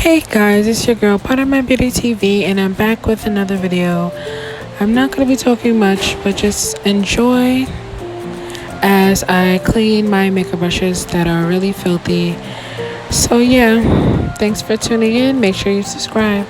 Hey guys, it's your girl Pardonmybeautii TV, and I'm back with another video. I'm not going to be talking much, but just enjoy as I clean my makeup brushes that are really filthy. So yeah, thanks for tuning in. Make sure you subscribe.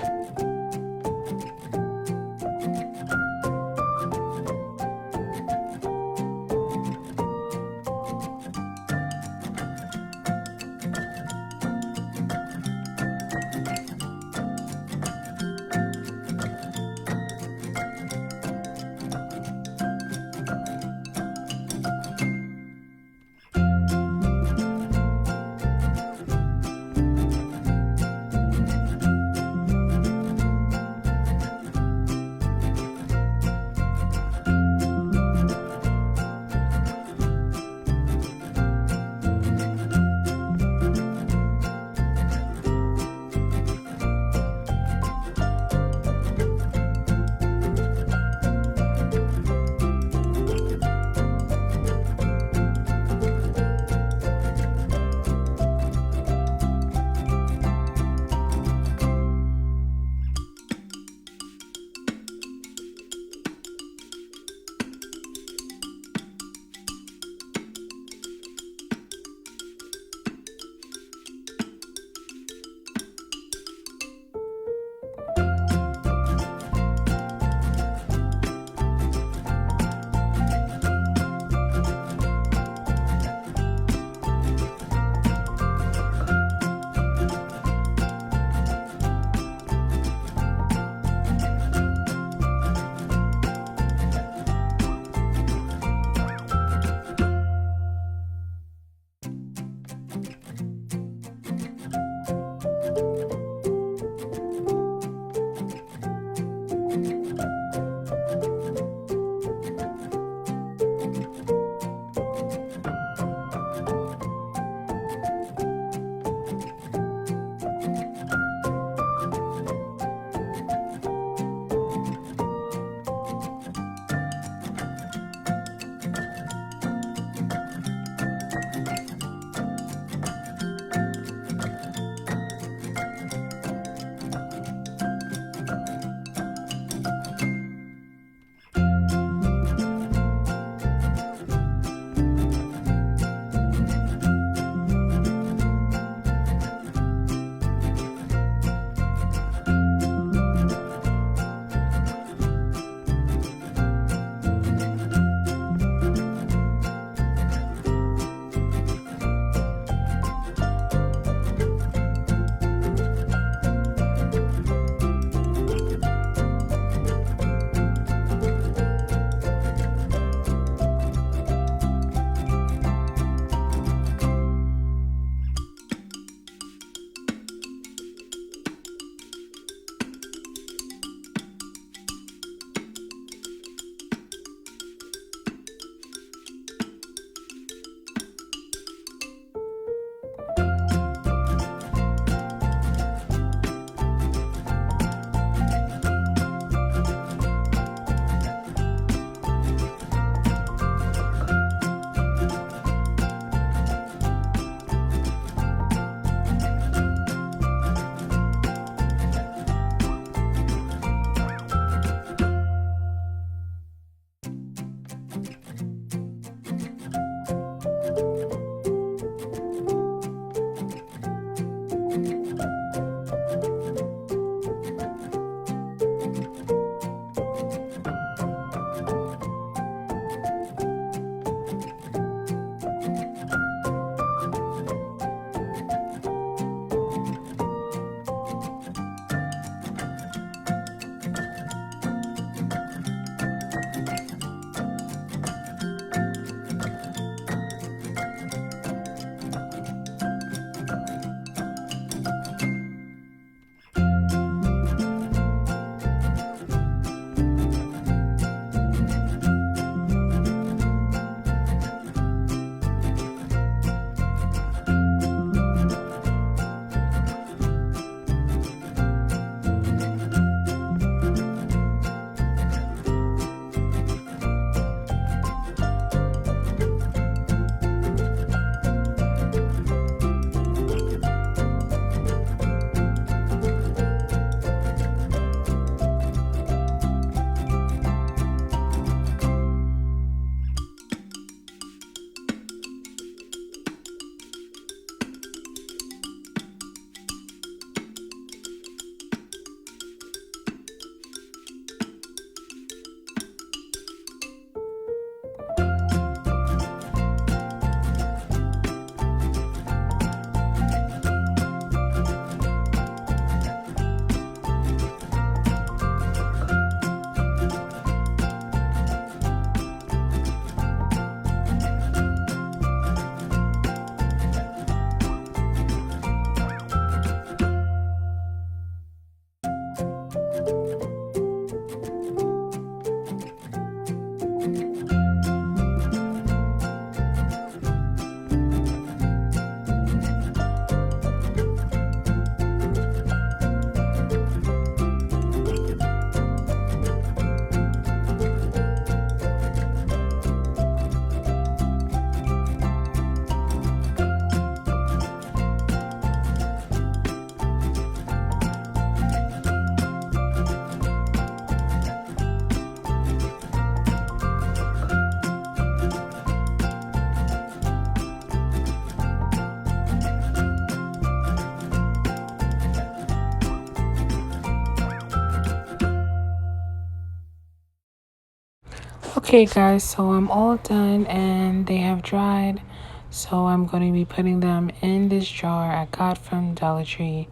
Okay guys, so I'm all done and they have dried. So I'm going to be putting them in this jar I got from Dollar Tree.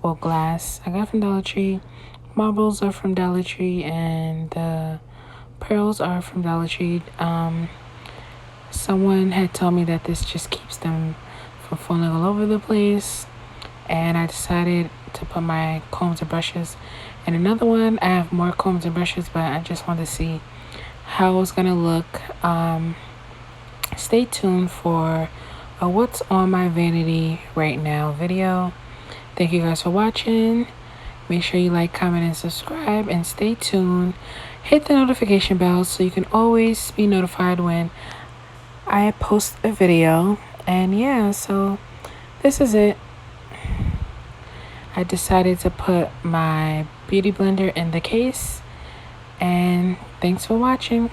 Well, glass I got from Dollar Tree. Marbles are from Dollar Tree and the pearls are from Dollar Tree. Someone had told me that this just keeps them from falling all over the place. And I decided to put my combs and brushes in another one. I have more combs and brushes, but I just wanted to see how it's gonna look. Stay tuned for a what's on my vanity right now video. Thank you guys for watching. Make sure you like, comment, and subscribe, and stay tuned. Hit the notification bell so you can always be notified when I post a video. And yeah, so this is it. I decided to put my beauty blender in the case, and thanks for watching.